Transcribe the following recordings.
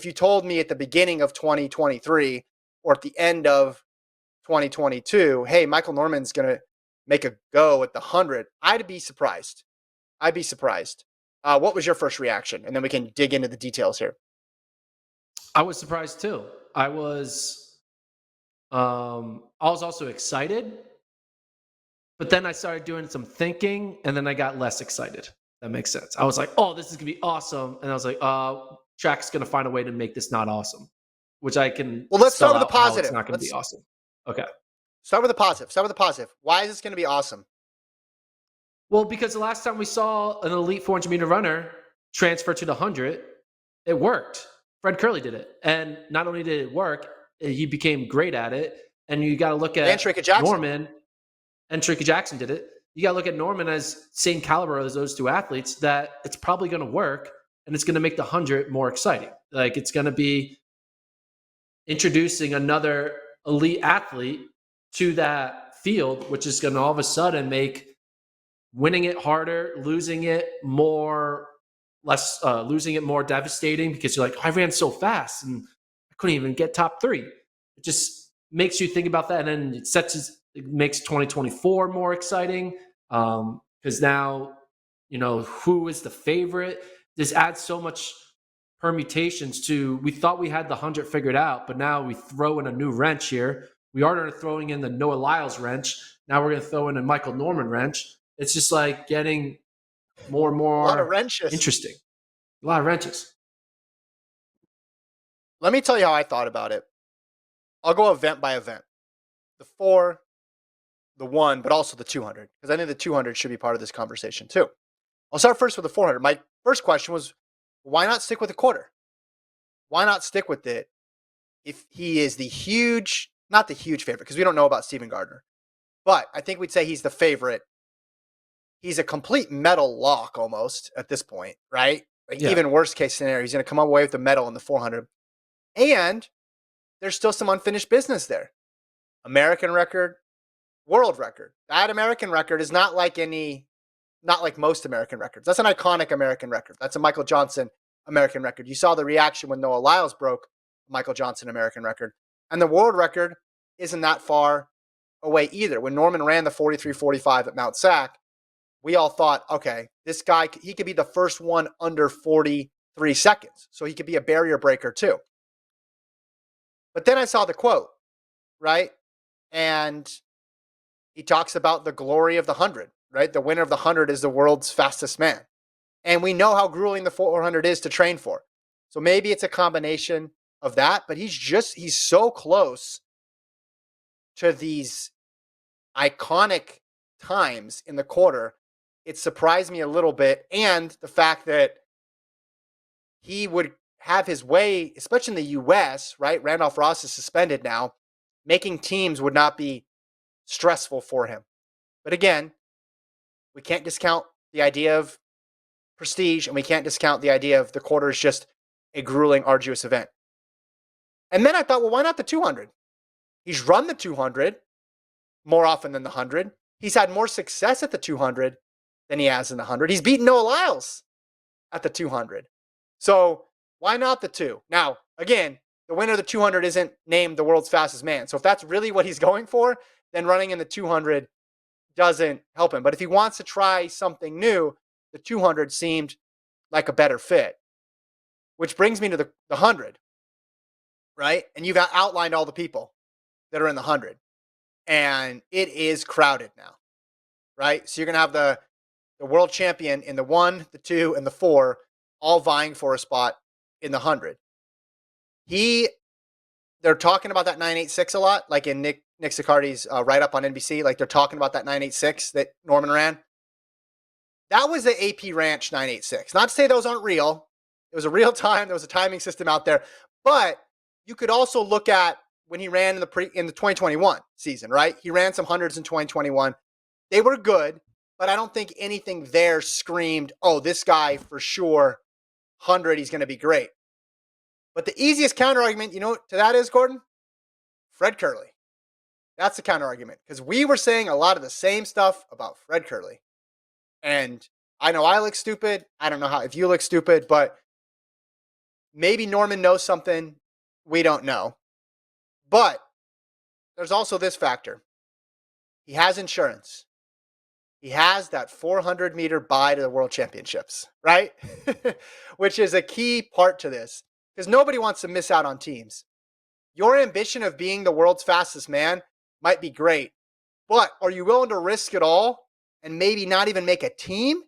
if you told me at the beginning of 2023 or at the end of 2022, hey, Michael Norman's going to make a go at the 100, I'd be surprised. What was your first reaction? And then we can dig into the details here. I was surprised too. I was also excited, but then I started doing some thinking, and then I got less excited. That makes sense. I was like, "Oh, this is gonna be awesome," and I was like, "Track's gonna find a way to make this not awesome," which I can. Well, let's spell start with the out how positive. it's not going to be awesome. Okay. Start with the positive. Why is this going to be awesome? Well, because the last time we saw an elite 400-meter runner transfer to the 100, it worked. Fred Curley did it. And not only did it work, he became great at it. And you got to look at Norman. And Tricky Jackson did it. You got to look at Norman as same caliber as those two athletes, that it's probably going to work, and it's going to make the 100 more exciting. Like, it's going to be introducing another elite athlete to that field, which is going to all of a sudden make winning it harder, losing it more devastating, because you're like, I ran so fast and I couldn't even get top 3. It just makes you think about that, and then it makes 2024 more exciting, because now, who is the favorite? This adds so much permutations to. We thought we had the 100 figured out, but now we throw in a new wrench here. We are throwing in the Noah Lyles wrench. Now we're going to throw in a Michael Norman wrench. It's just like getting more and more a lot of wrenches. Interesting. A lot of wrenches. Let me tell you how I thought about it. I'll go event by event. The 4, the 1, but also the 200, because I think the 200 should be part of this conversation too. I'll start first with the 400. My first question was, why not stick with the quarter? Why not stick with it if he is not the huge favorite, because we don't know about Stephen Gardner, but I think we'd say he's the favorite. He's a complete medal lock almost at this point, right? Like, even worst case scenario, he's going to come away with the medal in the 400. And there's still some unfinished business there. American record, world record. That American record is not like most American records. That's an iconic American record. That's a Michael Johnson American record. You saw the reaction when Noah Lyles broke Michael Johnson American record. And the world record isn't that far away either. When Norman ran the 43:45 at Mount Sac, we all thought, okay, this guy, he could be the first one under 43 seconds. So he could be a barrier breaker too. But then I saw the quote, right? And he talks about the glory of the 100, right? The winner of the 100 is the world's fastest man. And we know how grueling the 400 is to train for. So maybe it's a combination of that, but he's so close to these iconic times in the quarter. It surprised me a little bit. And the fact that he would have his way, especially in the U.S., right? Randolph Ross is suspended now. Making teams would not be stressful for him. But again, we can't discount the idea of prestige, and we can't discount the idea of the quarter is just a grueling, arduous event. And then I thought, well, why not the 200? He's run the 200 more often than the 100. He's had more success at the 200 than he has in the 100. He's beaten Noah Lyles at the 200. So why not the 2? Now, again, the winner of the 200 isn't named the world's fastest man. So if that's really what he's going for, then running in the 200 doesn't help him. But if he wants to try something new, the 200 seemed like a better fit. Which brings me to the 100, right? And you've outlined all the people that are in the 100. And it is crowded now, right? So you're going to have the world champion in the 1, the 2, and the 4 all vying for a spot in the 100. They're talking about that 986 a lot, like in Nick Siccardi's write-up on NBC. Like, they're talking about that 986 that Norman ran. That was the AP Ranch 986. Not to say those aren't real. It was a real time. There was a timing system out there. But you could also look at when he ran in the 2021 season, right? He ran some hundreds in 2021. They were good, but I don't think anything there screamed, oh, this guy for sure, 100, he's going to be great. But the easiest counter argument, to that is, Gordon? Fred Curley. That's the counter argument, because we were saying a lot of the same stuff about Fred Curley. And I know I look stupid. I don't know if you look stupid, but Maybe Norman knows something we don't know. But there's also this factor. He has insurance. He has that 400-meter bye to the World Championships, right? Which is a key part to this because nobody wants to miss out on teams. Your ambition of being the world's fastest man might be great, but are you willing to risk it all and maybe not even make a team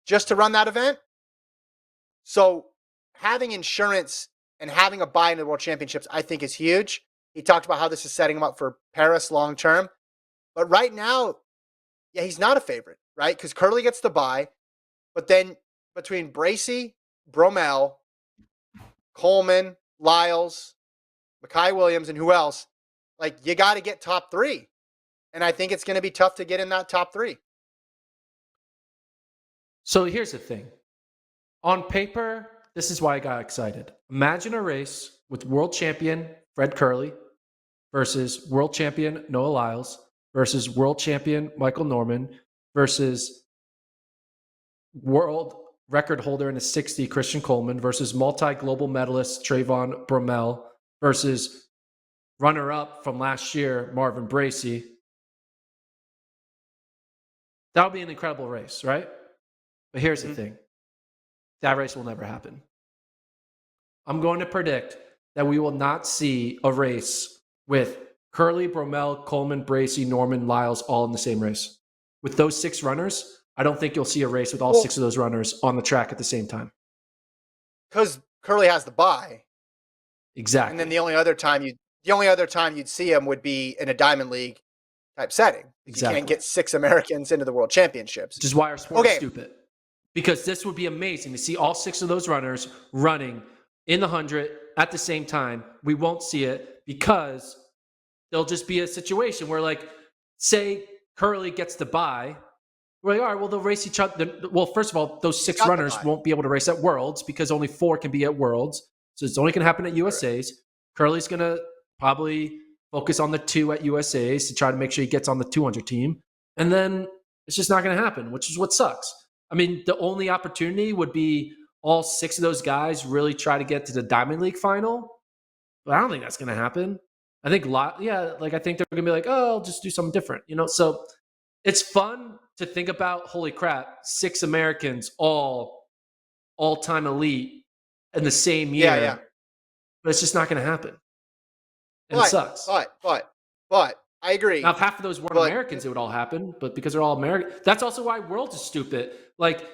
just to run that event? So having insurance and having a buy in the World Championships, I think is huge. He talked about how this is setting him up for Paris long term. But right now, yeah, he's not a favorite, right? Because Curley gets the buy. But then between Bracy, Bromell, Coleman, Lyles, Mackay Williams, and who else, like you got to get top three. And I think it's going to be tough to get in that top three. So here's the thing. On paper, this is why I got excited. Imagine a race with world champion Fred Curley versus world champion Noah Lyles versus world champion Michael Norman versus world record holder in the 60 Christian Coleman versus multi-global medalist Trayvon Bromell versus runner-up from last year Marvin Bracy. That would be an incredible race, right? But here's the thing. That race will never happen. I'm going to predict that we will not see a race with Curley, Bromell, Coleman, Bracy, Norman, Lyles all in the same race. With those 6 runners, I don't think you'll see a race with all 6 of those runners on the track at the same time. Because Curley has the bye. Exactly. And then the only other time you'd see him would be in a Diamond League type setting. Exactly. You can't get 6 Americans into the World Championships. Which is why our sport is stupid. Because this would be amazing to see all 6 of those runners running in the 100 at the same time. We won't see it because there'll just be a situation where, like, say Curley gets the bye. We're like, all right, well, they'll race each other. Well, first of all, those 6 runners won't be able to race at Worlds because only 4 can be at Worlds. So it's only going to happen at USA's. Right. Curley's going to probably focus on the 2 at USA's to try to make sure he gets on the 200 team. And then it's just not going to happen, which is what sucks. I mean, the only opportunity would be all 6 of those guys really try to get to the Diamond League final. But I don't think that's going to happen. I think I think they're going to be like, oh, I'll just do something different, So it's fun to think about, holy crap, 6 Americans all-time elite in the same year. Yeah. But it's just not going to happen. And it sucks. But I agree. Now, if half of those weren't Americans, it would all happen. But because they're all American, that's also why Worlds is stupid. Like,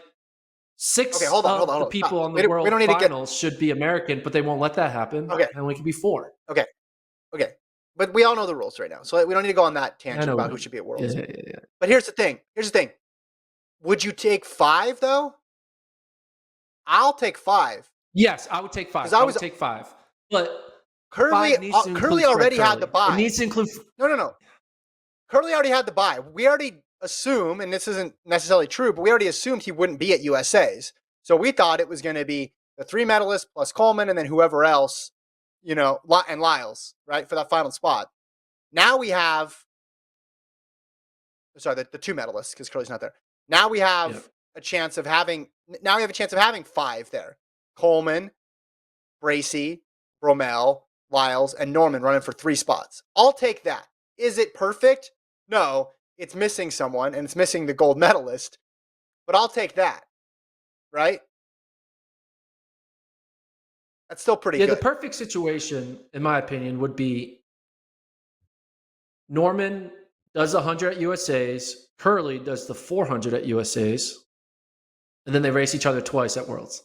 6 of the people on the World Finals should be American, but they won't let that happen. Okay. And we can be 4. Okay. But we all know the rules right now. So we don't need to go on that tangent about who should be at Worlds. Yeah. But here's the thing. Would you take 5, though? I'll take 5. Yes, I would take 5. I would take 5. But Curley already had the bye. It needs to include... No. Curley already had the bye. We already assume, and this isn't necessarily true, but we already assumed he wouldn't be at USA's. So we thought it was going to be the 3 medalists plus Coleman and then whoever else, and Lyles, right, for that final spot. Now we have, the 2 medalists because Curley's not there. Now we have a chance of having 5 there. Coleman, Bracy, Bromell, Lyles, and Norman running for 3 spots. I'll take that. Is it perfect? No, it's missing someone, and it's missing the gold medalist. But I'll take that, right? That's still pretty good. Yeah, the perfect situation, in my opinion, would be Norman does the 100 at USA's, Curley does the 400 at USA's, and then they race each other twice at Worlds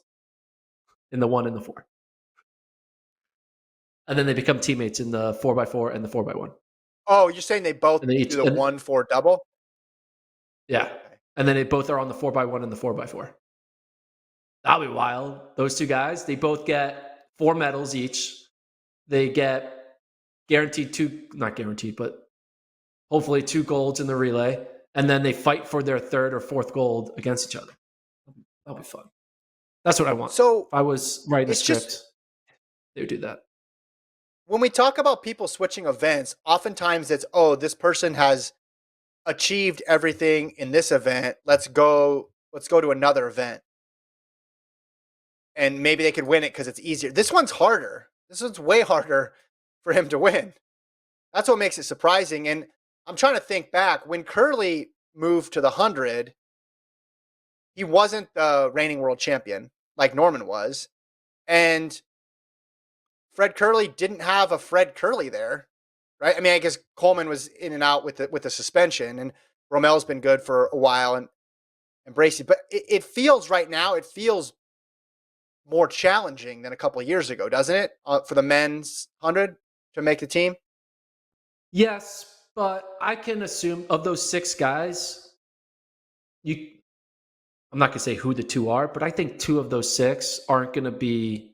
in the 1 and the 4. And then they become teammates in the 4x4 and the 4x1. Oh, you're saying they both do the 1-4 double? Yeah. Okay. And then they both are on the 4x1 and the 4x4. That'll be wild. Those 2 guys, they both get 4 medals each. They get guaranteed not guaranteed, but hopefully 2 golds in the relay. And then they fight for their 3rd or 4th gold against each other. That'll be fun. That's what I want. So if I was writing a script, they would do that. When we talk about people switching events, oftentimes it's, this person has achieved everything in this event. Let's go to another event. and maybe they could win it because it's easier. This one's harder. This one's way harder for him to win. That's what makes it surprising. And I'm trying to think back when Curly moved to the 100, he wasn't the reigning world champion like Norman was. And Fred Curly didn't have a Fred Curly there, right? I mean, I guess Coleman was in and out with the suspension, and Romel's been good for a while, and Bracey. But it feels right now, it feels more challenging than a couple of years ago, doesn't it? For the men's 100 to make the team. Yes, but I can assume of those 6 guys, I'm not going to say who the 2 are, but I think 2 of those 6 aren't going to be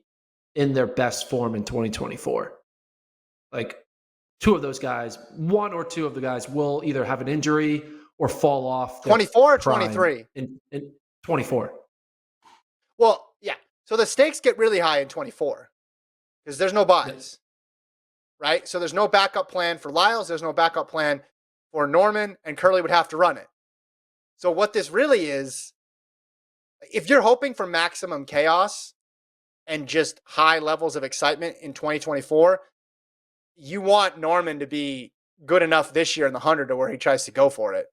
in their best form in 2024. Like 2 of those guys, 1 or 2 of the guys will either have an injury or fall off. 24 or 23? In 24. Well, yeah. So the stakes get really high in 24 because there's no buys, right? So there's no backup plan for Lyles. There's no backup plan for Norman, and Curly would have to run it. So what this really is, if you're hoping for maximum chaos and just high levels of excitement in 2024, you want Norman to be good enough this year in the 100 to where he tries to go for it.